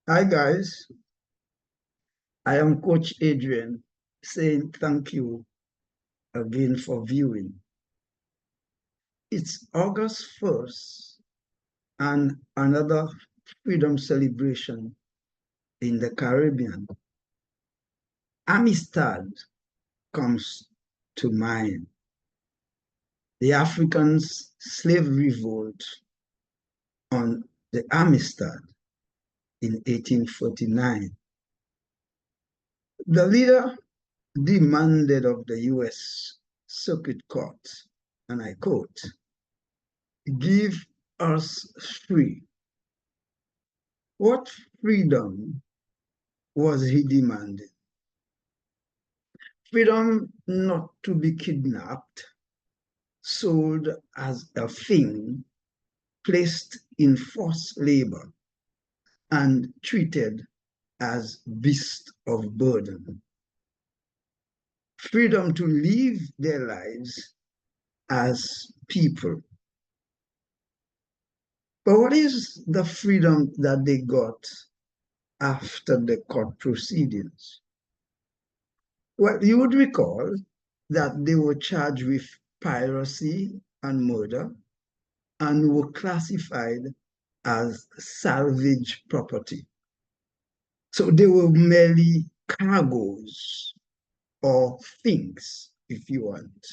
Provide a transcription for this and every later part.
Hi guys, I am Coach Adrien saying thank you again for viewing. It's August 1st and another freedom celebration in the Caribbean. Amistad comes to mind. The Africans' slave revolt on the Amistad in 1849. The leader demanded of the U.S. Circuit Court, and I quote, "Give us free." What freedom was he demanding? Freedom not to be kidnapped, sold as a thing, placed in forced labor, and treated as beasts of burden. Freedom to live their lives as people. But what is the freedom that they got after the court proceedings? Well, you would recall that they were charged with piracy and murder and were classified as salvage property. So they were merely cargoes or things, if you want.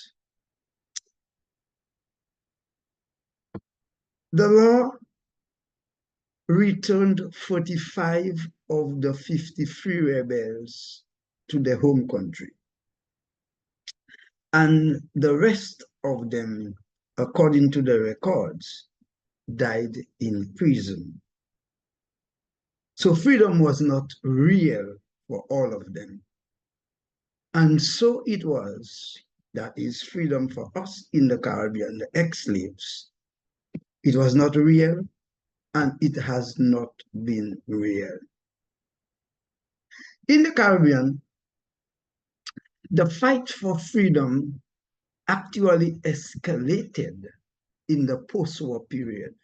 The law returned 45 of the 53 rebels to their home country. And the rest of them, according to the records, died in prison. So freedom was not real for all of them. And so it was that is freedom for us in the Caribbean, the ex-slaves. It was not real, and it has not been real. In the Caribbean, the fight for freedom actually escalated in the post-war period.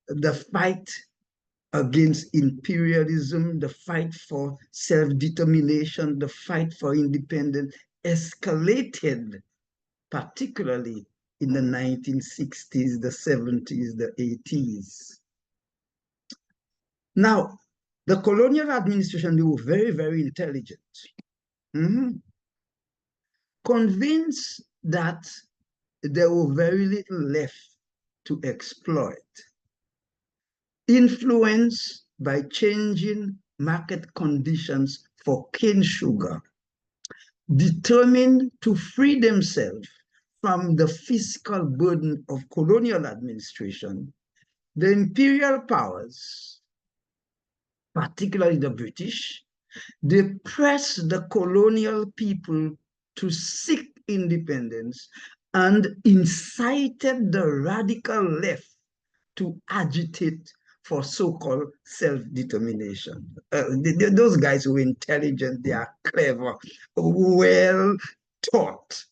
The fight against imperialism, the fight for self-determination, the fight for independence escalated, particularly in the 1960s, the 70s, the 80s. Now, the colonial administration, they were very, very intelligent. Convinced that there were very little left to exploit, influenced by changing market conditions for cane sugar, determined to free themselves from the fiscal burden of colonial administration, the imperial powers, particularly the British, they pressed the colonial people to seek independence and incited the radical left to agitate for so-called self-determination. Those guys were intelligent, they are clever, well taught.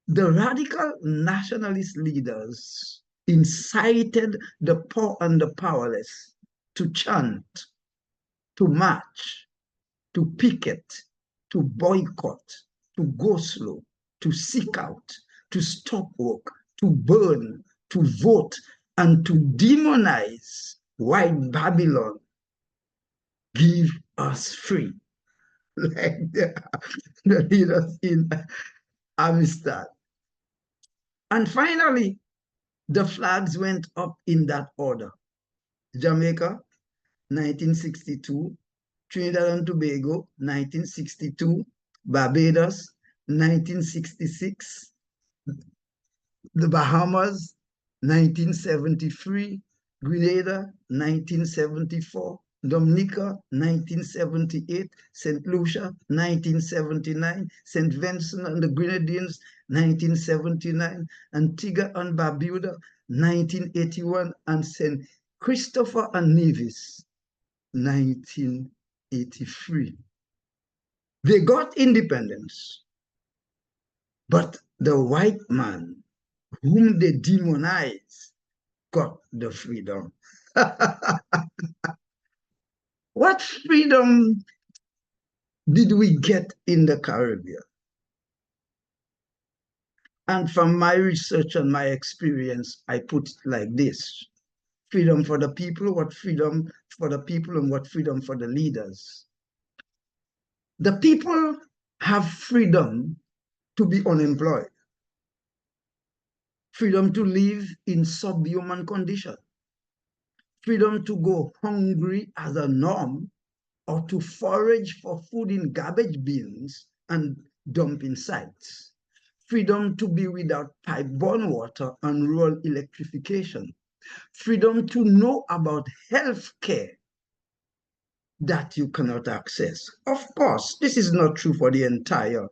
The radical nationalist leaders incited the poor and the powerless to chant, to march, to picket, to boycott, to go slow, to seek out, to stop work, to burn, to vote, and to demonize white Babylon. Give us free. Like the leaders in Amistad. And finally, the flags went up in that order. Jamaica, 1962, Trinidad and Tobago, 1962, Barbados, 1966, the Bahamas, 1973, Grenada, 1974, Dominica, 1978, St. Lucia, 1979, St. Vincent and the Grenadines, 1979, Antigua and Barbuda, 1981, and St. Christopher and Nevis, 1983. They got independence, but the white man whom they demonized got the freedom. What freedom did we get in the Caribbean? And from my research and my experience, I put it like this: freedom for the people, what freedom for the people, and what freedom for the leaders. The people have freedom to be unemployed, freedom to live in subhuman condition, freedom to go hungry as a norm, or to forage for food in garbage bins and dumping sites, freedom to be without pipe-borne water and rural electrification, freedom to know about health care that you cannot access. Of course, this is not true for the entire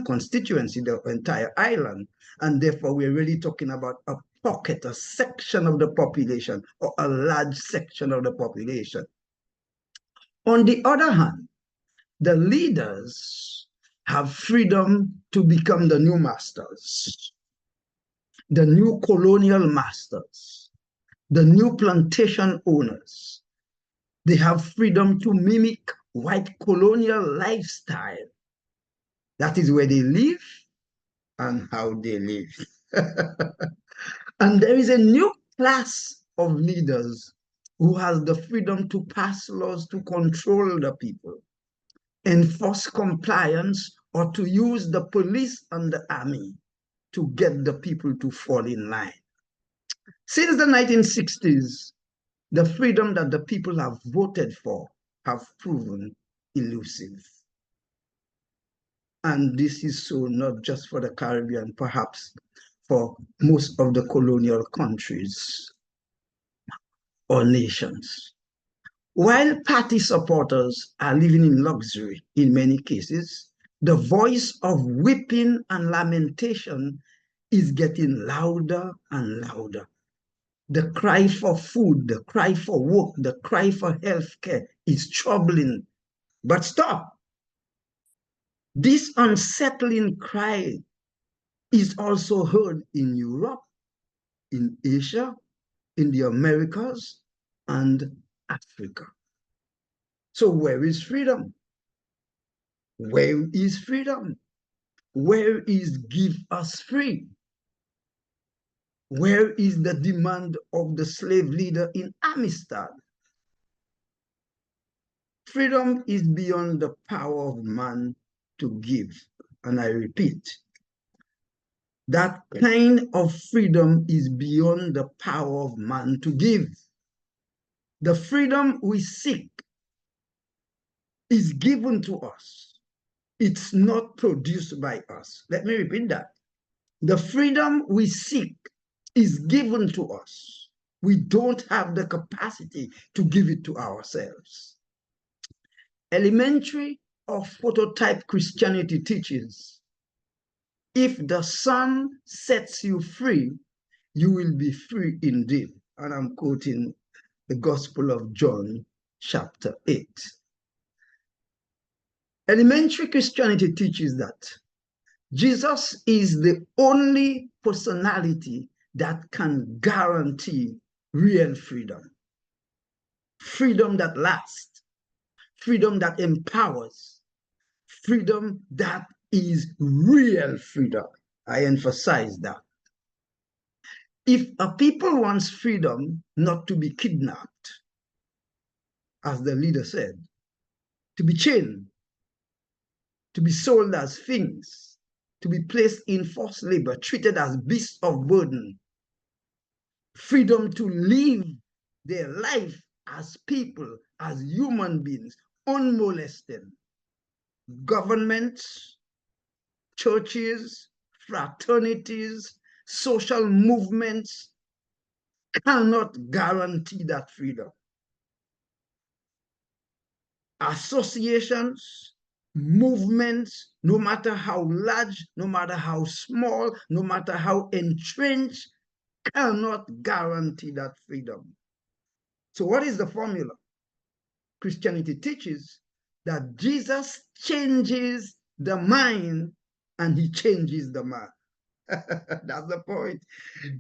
constituency, the entire island, and therefore we're really talking about a pocket, a section of the population, or a large section of the population. On the other hand, the leaders have freedom to become the new masters, the new colonial masters, the new plantation owners. They have freedom to mimic white colonial lifestyle. That is where they live and how they live. And there is a new class of leaders who has the freedom to pass laws to control the people, enforce compliance, or to use the police and the army to get the people to fall in line. Since the 1960s, the freedom that the people have voted for have proven elusive. And this is so not just for the Caribbean, perhaps for most of the colonial countries or nations. While party supporters are living in luxury in many cases, the voice of weeping and lamentation is getting louder and louder. The cry for food, the cry for work, the cry for healthcare is troubling. But stop. This unsettling cry is also heard in Europe, in Asia, in the Americas, and Africa. So where is freedom? Where is freedom? Where is give us free? Where is the demand of the slave leader in Amistad? Freedom is beyond the power of man to give. And I repeat, that kind of freedom is beyond the power of man to give. The freedom we seek is given to us. It's not produced by us. Let me repeat that. The freedom we seek is given to us. We don't have the capacity to give it to ourselves. Elementary or prototype Christianity teaches, if the Son sets you free, you will be free indeed. And I'm quoting the Gospel of John, chapter 8. Elementary Christianity teaches that Jesus is the only personality that can guarantee real freedom. Freedom that lasts, freedom that empowers, freedom that is real freedom. I emphasize that. If a people wants freedom not to be kidnapped, as the leader said, to be chained, to be sold as things, to be placed in forced labor, treated as beasts of burden, freedom to live their life as people, as human beings, unmolested. Governments, churches, fraternities, social movements cannot guarantee that freedom. Associations, movements, no matter how large, no matter how small, no matter how entrenched, cannot guarantee that freedom. So what is the formula? Christianity teaches that Jesus changes the mind and he changes the man. That's the point.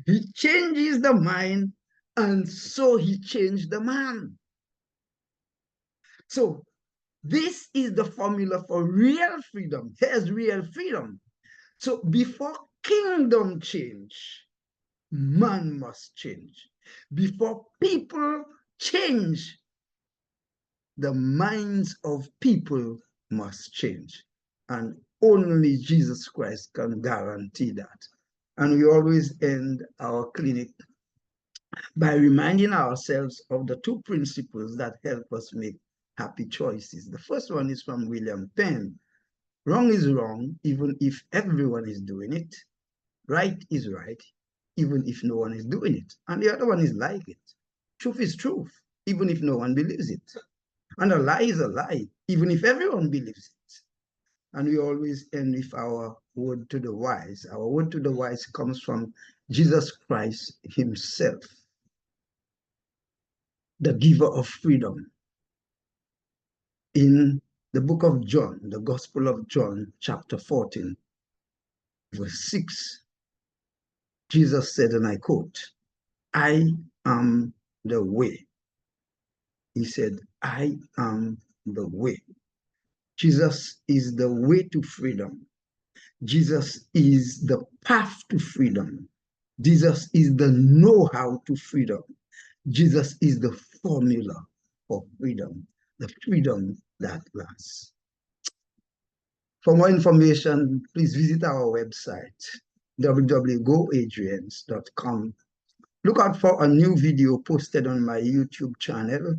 He changes the mind And so he changed the man. So this is the formula for real freedom. Here's real freedom. So before kingdom change, man must change. Before people change, the minds of people must change. And only Jesus Christ can guarantee that. And we always end our clinic by reminding ourselves of the two principles that help us make happy choices. The first one is from William Penn. Wrong is wrong, even if everyone is doing it. Right is right, even if no one is doing it. And the other one is like it. Truth is truth, even if no one believes it. And a lie is a lie, even if everyone believes it. And we always end with our word to the wise. Our word to the wise comes from Jesus Christ himself, the giver of freedom. In the book of John, the Gospel of John, chapter 14, verse 6, Jesus said, and I quote, I am the way. He said, I am the way. Jesus is the way to freedom. Jesus is the path to freedom. Jesus is the know-how to freedom. Jesus is the formula for freedom, the freedom that lasts. For more information, please visit our website, www.goadrians.com. Look out for a new video posted on my YouTube channel,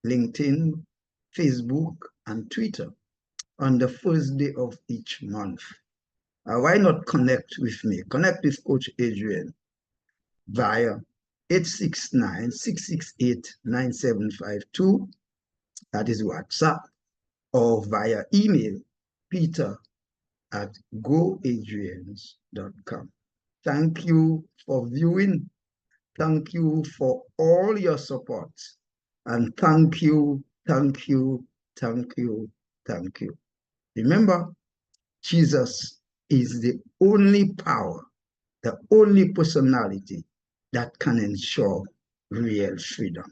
LinkedIn, Facebook, and Twitter on the first day of each month. Why not connect with me? Connect with Coach Adrien via 869-668-9752. That is WhatsApp, or via email, peter@goadrians.com. Thank you for viewing. Thank you for all your support. And thank you, thank you, thank you, thank you. Remember, Jesus is the only power, the only personality that can ensure real freedom.